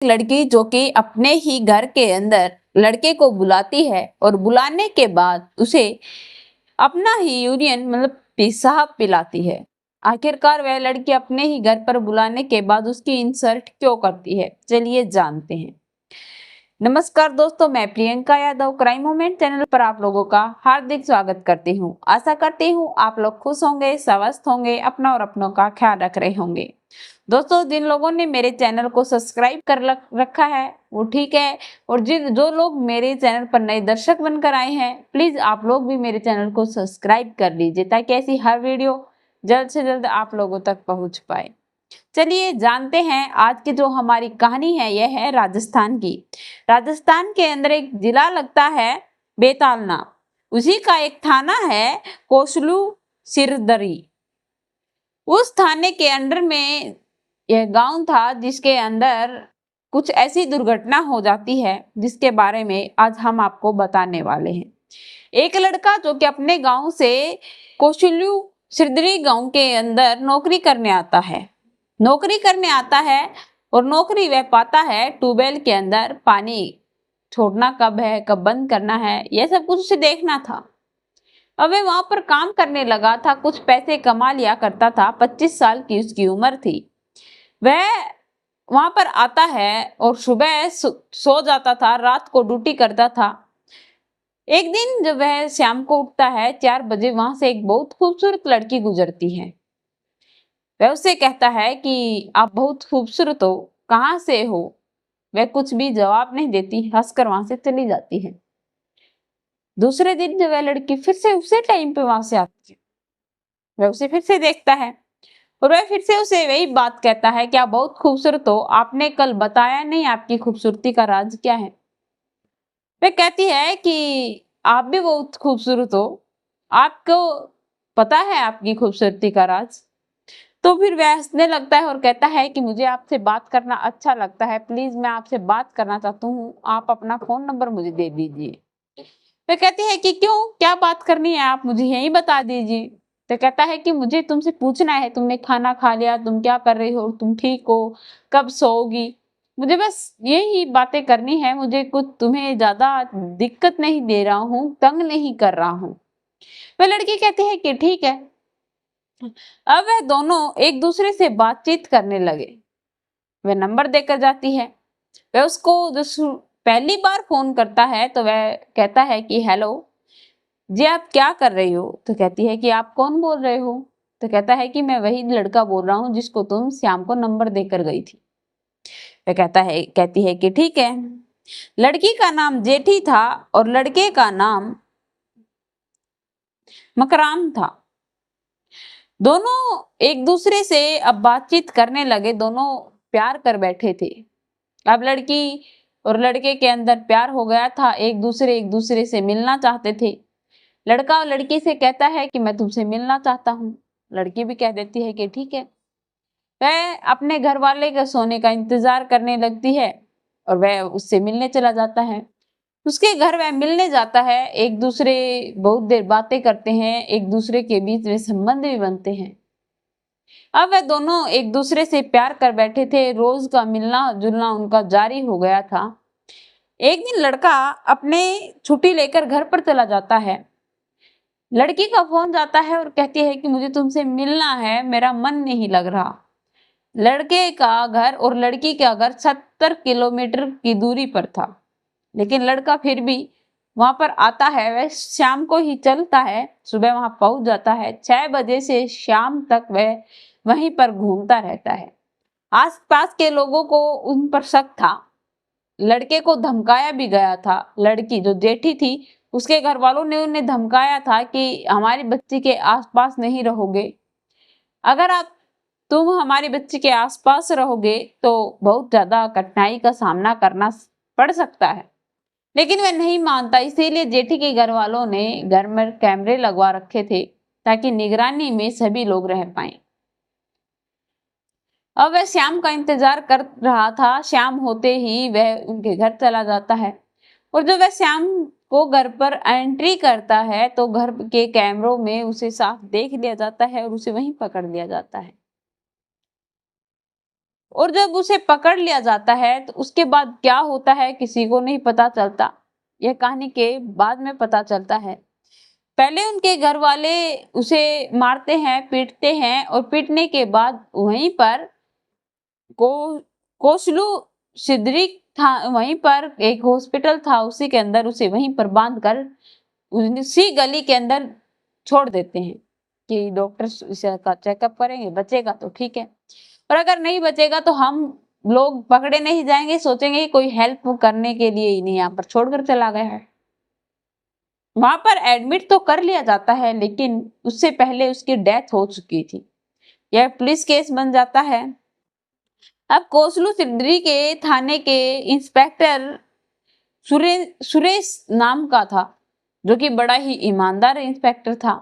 लड़की जो कि अपने ही घर के अंदर लड़के को बुलाती है और बुलाने के बाद उसे अपना ही यूरियन मतलब पेशाब पिलाती है। आखिरकार वह लड़की अपने ही घर पर बुलाने के बाद उसकी इंसल्ट क्यों करती है, चलिए जानते हैं। नमस्कार दोस्तों, मैं Priyanka Yadav crime moment channel पर आप लोगों का हार्दिक स्वागत करती हूँ। आशा करती हूँ आप लोग खुश होंगे, स्वस्थ होंगे, अपना और अपनों का ख्याल रख रहे होंगे। दोस्तों, जिन लोगों ने मेरे चैनल को सब्सक्राइब कर रखा है वो ठीक है, और जो लोग मेरे चैनल पर नए दर्शक बनकर आए हैं, प्लीज आप लोग भी मेरे चैनल को सब्सक्राइब कर लीजिए ताकि ऐसी हर वीडियो जल्द से जल्द आप लोगों तक पहुंच पाए। चलिए जानते हैं आज की जो हमारी कहानी है, यह है राजस्थान की। राजस्थान के अंदर एक जिला लगता है बेतालना, उसी का एक थाना है कोसलू सिरदरी। उस थाने के अंडर में यह गांव था जिसके अंदर कुछ ऐसी दुर्घटना हो जाती है जिसके बारे में आज हम आपको बताने वाले हैं। एक लड़का जो कि अपने गांव से कोसलू सिरदरी गांव के अंदर नौकरी करने आता है। और नौकरी वह पाता है ट्यूबवेल के अंदर पानी छोड़ना कब है, कब बंद करना है, यह सब कुछ उसे देखना था। अब वह वहां पर काम करने लगा था, कुछ पैसे कमा लिया करता था। 25 साल की उसकी उम्र थी। वह वहां पर आता है और सुबह सो जाता था, रात को ड्यूटी करता था। एक दिन जब वह शाम को उठता है 4 बजे, वहां से एक बहुत खूबसूरत लड़की गुजरती है। वह उससे कहता है कि आप बहुत खूबसूरत हो, कहाँ से हो। वह कुछ भी जवाब नहीं देती, हंसकर वहां से चली जाती है। दूसरे दिन जब वह लड़की फिर से उसी टाइम पे वहां से आती है, वह उसे फिर से देखता है और वह फिर से उसे वही बात कहता है कि आप बहुत खूबसूरत हो, आपने कल बताया नहीं आपकी खूबसूरती का राज क्या है। वह कहती है कि आप भी बहुत खूबसूरत हो, आपको पता है आपकी खूबसूरती का राज। तो फिर वह हंसने लगता है और कहता है कि मुझे आपसे बात करना अच्छा लगता है, प्लीज मैं आपसे बात करना चाहता हूँ, आप अपना फोन नंबर मुझे दे दीजिए। वह कहती है कि क्यों, क्या बात करनी है, आप मुझे यही बता दीजिए। तो कहता है कि मुझे तुमसे पूछना है, तुमने खाना खा लिया, तुम क्या कर रही हो, तुम ठीक हो, कब सोओगी, मुझे बस यही बातें करनी है, मुझे कुछ तुम्हें ज्यादा दिक्कत नहीं दे रहा हूँ, तंग नहीं कर रहा हूँ। वह लड़की कहती है कि ठीक है। अब वह दोनों एक दूसरे से बातचीत करने लगे। वह नंबर देकर जाती है। वह उसको जो पहली बार फोन करता है तो वह कहता है कि हेलो जी, आप क्या कर रही हो। तो कहती है कि आप कौन बोल रहे हो। तो कहता है कि मैं वही लड़का बोल रहा हूँ जिसको तुम श्याम को नंबर देकर गई थी। वह कहती है कि ठीक है। लड़की का नाम जेठी था और लड़के का नाम मकराम था। दोनों एक दूसरे से अब बातचीत करने लगे, दोनों प्यार कर बैठे थे। अब लड़की और लड़के के अंदर प्यार हो गया था, एक दूसरे से मिलना चाहते थे। लड़का लड़की से कहता है कि मैं तुमसे मिलना चाहता हूँ। लड़की भी कह देती है कि ठीक है। वह अपने घर वाले के सोने का इंतजार करने लगती है और वह उससे मिलने चला जाता है। उसके घर वह मिलने जाता है, एक दूसरे बहुत देर बातें करते हैं, एक दूसरे के बीच में संबंध भी बनते हैं। अब वह दोनों एक दूसरे से प्यार कर बैठे थे, रोज का मिलना जुलना उनका जारी हो गया था। एक दिन लड़का अपने छुट्टी लेकर घर पर चला जाता है। लड़की का फोन जाता है और कहती है कि मुझे तुमसे मिलना है, मेरा मन नहीं लग रहा। लड़के का घर और लड़की का घर 70 किलोमीटर की दूरी पर था, लेकिन लड़का फिर भी वहां पर आता है। वह शाम को ही चलता है, सुबह वहां पहुंच जाता है। 6 बजे से शाम तक वह वहीं पर घूमता रहता है। आसपास के लोगों को उन पर शक था। लड़के को धमकाया भी गया था। लड़की जो जेठी थी, उसके घर वालों ने उन्हें धमकाया था कि हमारी बच्ची के आसपास नहीं रहोगे, अगर आप तुम हमारी बच्ची के आसपास रहोगे तो बहुत ज्यादा कठिनाई का सामना करना पड़ सकता है। लेकिन वह नहीं मानता, इसीलिए जेठी के घर वालों ने घर में कैमरे लगवा रखे थे ताकि निगरानी में सभी लोग रह पाए। अब वह श्याम का इंतजार कर रहा था। शाम होते ही वह उनके घर चला जाता है और जब वह श्याम को घर पर एंट्री करता है तो घर के कैमरों में उसे साफ देख लिया जाता है और उसे वहीं पकड़ लिया जाता है। और जब उसे पकड़ लिया जाता है तो उसके बाद क्या होता है किसी को नहीं पता चलता। यह कहानी के बाद में पता चलता है। पहले उनके घर वाले उसे मारते हैं, पीटते हैं और पीटने के बाद वहीं पर को कोसलू सिद्रिक था, वहीं पर एक हॉस्पिटल था, उसी के अंदर उसे वहीं पर बांध कर उसी गली के अंदर छोड़ देते हैं कि डॉक्टर इसका चेकअप करेंगे, बचेगा तो ठीक है, और अगर नहीं बचेगा तो हम लोग पकड़े नहीं जाएंगे, सोचेंगे कि कोई हेल्प करने के लिए ही नहीं यहाँ पर छोड़कर चला गया है। वहां पर एडमिट तो कर लिया जाता है लेकिन उससे पहले उसकी डेथ हो चुकी थी। यह पुलिस केस बन जाता है। अब कोसलू सिद्री के थाने के इंस्पेक्टर सुरेश नाम का था, जो कि बड़ा ही ईमानदार इंस्पेक्टर था।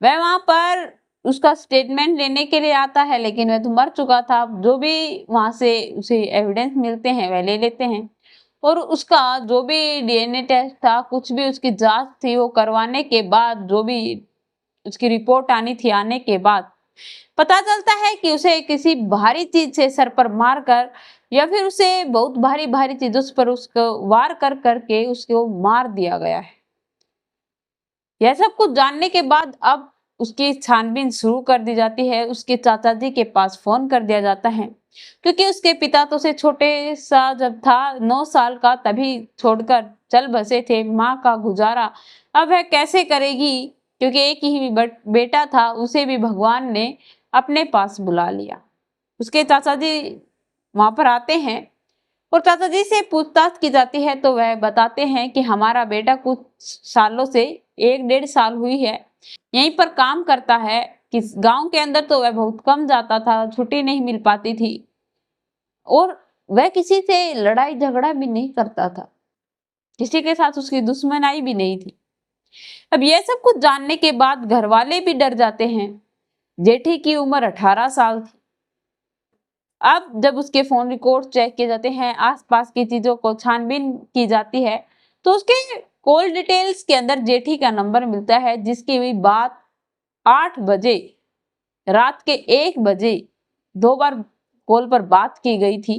वह वहां पर उसका स्टेटमेंट लेने के लिए आता है लेकिन वह तो मर चुका था। जो भी वहां से उसे एविडेंस मिलते हैं वह ले लेते हैं और उसका जो भी डीएनए टेस्ट था, कुछ भी उसकी जांच थी, वो करवाने के बाद जो भी उसकी रिपोर्ट आनी थी, आने के बाद पता चलता है कि उसे किसी भारी चीज से सर पर मार कर या फिर उसे बहुत भारी भारी चीजों पर उसको वार कर करके उसको मार दिया गया है। यह सब कुछ जानने के बाद अब उसकी छानबीन शुरू कर दी जाती है। उसके चाचा जी के पास फोन कर दिया जाता है क्योंकि उसके पिता तो उसे छोटे सा जब था 9 साल का तभी छोड़कर चल बसे थे। माँ का गुजारा अब वह कैसे करेगी, क्योंकि एक ही बेटा था, उसे भी भगवान ने अपने पास बुला लिया। उसके चाचा जी वहां पर आते हैं और चाचा जी से पूछताछ की जाती है तो वह बताते हैं कि हमारा बेटा कुछ सालों से 1-1.5 साल हुई है यहीं पर काम करता है। किस गांव के अंदर तो वह बहुत कम जाता था, छुट्टी नहीं मिल पाती थी और वह किसी से लड़ाई झगड़ा भी नहीं करता था, किसी के साथ उसकी दुश्मनाई भी नहीं थी। अब यह सब कुछ जानने के बाद घर वाले भी डर जाते हैं। जेठी की उम्र 18 साल थी। अब जब उसके फोन रिकॉर्ड चेक किए जाते हैं, आसपास की चीजों को छानबीन की जाती है तो उसके कॉल डिटेल्स के अंदर जेठी का नंबर मिलता है जिसकी हुई बात 8 बजे रात के 1 बजे 2 बार कॉल पर बात की गई थी।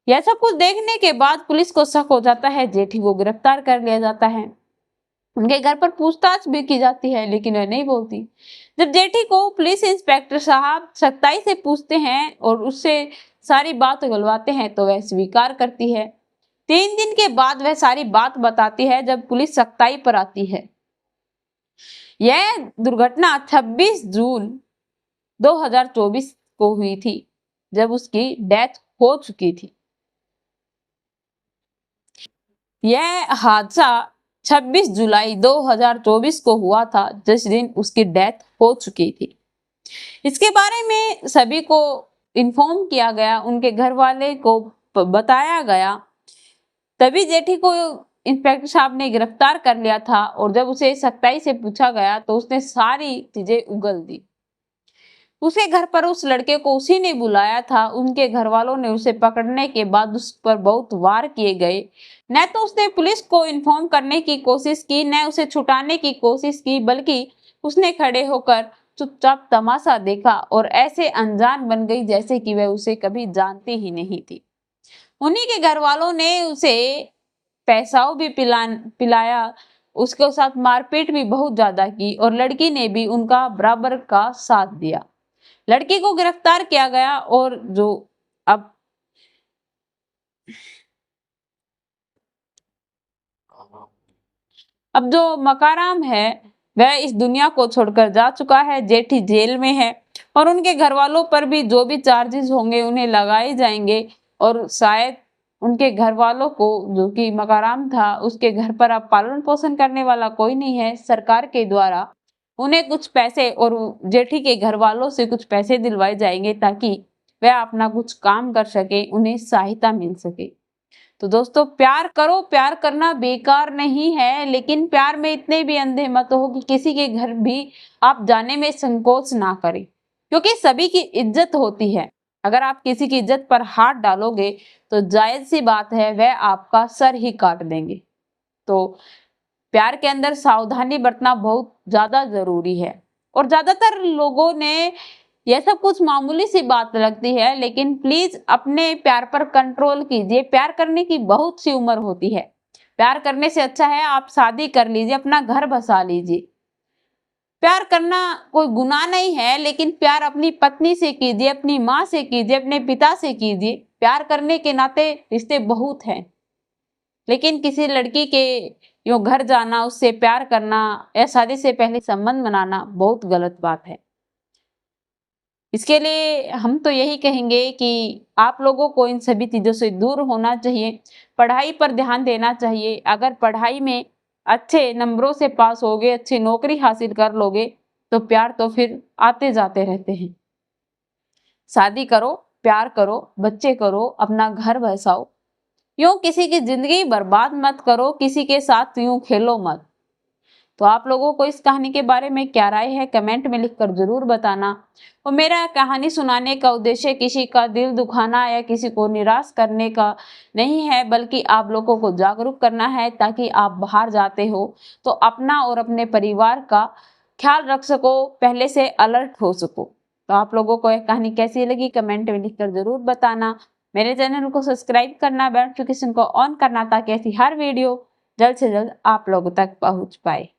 यह सब कुछ देखने के बाद पुलिस को शक हो जाता है, जेठी को गिरफ्तार कर लिया जाता है। उनके घर पर पूछताछ भी की जाती है लेकिन वह नहीं बोलती। जब जेठी को पुलिस इंस्पेक्टर साहब सख्ताई से पूछते हैं और उससे सारी बात उगलवाते हैं तो वह स्वीकार करती है। 3 दिन के बाद वह सारी बात बताती है जब पुलिस सख्ताई पर आती है। यह दुर्घटना 26 जून 2024 को हुई थी जब उसकी डेथ हो चुकी थी। यह हादसा 26 जुलाई 2024 को हुआ था जिस दिन उसकी डेथ हो चुकी थी। इसके बारे में सभी को इन्फॉर्म किया गया, उनके घर वाले को बताया गया, तभी जेठी को इंस्पेक्टर साहब ने गिरफ्तार कर लिया था और जब उसे सख्ताई से पूछा गया तो उसने सारी चीजें उगल दी। उसे घर पर उस लड़के को उसी ने बुलाया था। उनके घर वालों ने उसे पकड़ने के बाद उस पर बहुत वार किए गए। न तो उसने पुलिस को इन्फॉर्म करने की कोशिश की, न उसे छुटाने की कोशिश की, बल्कि उसने खड़े होकर चुपचाप तमाशा देखा और ऐसे अनजान बन गई जैसे कि वह उसे कभी जानती ही नहीं थी। उन्हीं के घर वालों ने उसे पैसाओ भी पिलाया, उसके साथ मारपीट भी बहुत ज्यादा की और लड़की ने भी उनका बराबर का साथ दिया। लड़की को गिरफ्तार किया गया और अब अब जो मकाराम है वह इस दुनिया को छोड़कर जा चुका है। जेठी जेल में है और उनके घर वालों पर भी जो भी चार्जेस होंगे उन्हें लगाए जाएंगे और शायद उनके घर वालों को, जो कि मकाराम था, उसके घर पर अब पालन पोषण करने वाला कोई नहीं है। सरकार के द्वारा उन्हें कुछ पैसे और जेठी के घर वालों से कुछ पैसे दिलवाए जाएंगे ताकि वह अपना कुछ काम कर सके, उन्हें सहायता मिल सके। तो दोस्तों, प्यार करो, प्यार करना बेकार नहीं है, लेकिन प्यार में इतने भी अंधे मत हो कि किसी के घर भी आप जाने में संकोच ना करें, क्योंकि सभी की इज्जत होती है। अगर आप किसी की इज्जत पर हाथ डालोगे तो जायज सी बात है वह आपका सर ही काट देंगे। तो प्यार के अंदर सावधानी बरतना बहुत ज्यादा जरूरी है और ज्यादातर लोगों ने यह सब कुछ मामूली सी बात लगती है, लेकिन प्लीज अपने प्यार पर कंट्रोल कीजिए। प्यार करने की बहुत सी उम्र होती है। प्यार करने से अच्छा है आप शादी कर लीजिए, अपना घर बसा लीजिए। प्यार करना कोई गुनाह नहीं है, लेकिन प्यार अपनी पत्नी से कीजिए, अपनी माँ से कीजिए, अपने पिता से कीजिए। प्यार करने के नाते रिश्ते बहुत हैं, लेकिन किसी लड़की के यो घर जाना, उससे प्यार करना या शादी से पहले संबंध बनाना बहुत गलत बात है। इसके लिए हम तो यही कहेंगे कि आप लोगों को इन सभी चीज़ों से दूर होना चाहिए, पढ़ाई पर ध्यान देना चाहिए। अगर पढ़ाई में अच्छे नंबरों से पास होगे, अच्छी नौकरी हासिल कर लोगे, तो प्यार तो फिर आते जाते रहते हैं। शादी करो, प्यार करो, बच्चे करो, अपना घर बसाओ। यूँ किसी की ज़िंदगी बर्बाद मत करो, किसी के साथ यूँ खेलो मत। तो आप लोगों को इस कहानी के बारे में क्या राय है, कमेंट में लिखकर ज़रूर बताना। और मेरा कहानी सुनाने का उद्देश्य किसी का दिल दुखाना या किसी को निराश करने का नहीं है, बल्कि आप लोगों को जागरूक करना है, ताकि आप बाहर जाते हो तो अपना और अपने परिवार का ख्याल रख सको, पहले से अलर्ट हो सको। तो आप लोगों को यह कहानी कैसी लगी, कमेंट में लिखकर ज़रूर बताना। मेरे चैनल को सब्सक्राइब करना, बेल नोटिफिकेशन को ऑन करना, ताकि ऐसी हर वीडियो जल्द से जल्द आप लोगों तक पहुंच पाए।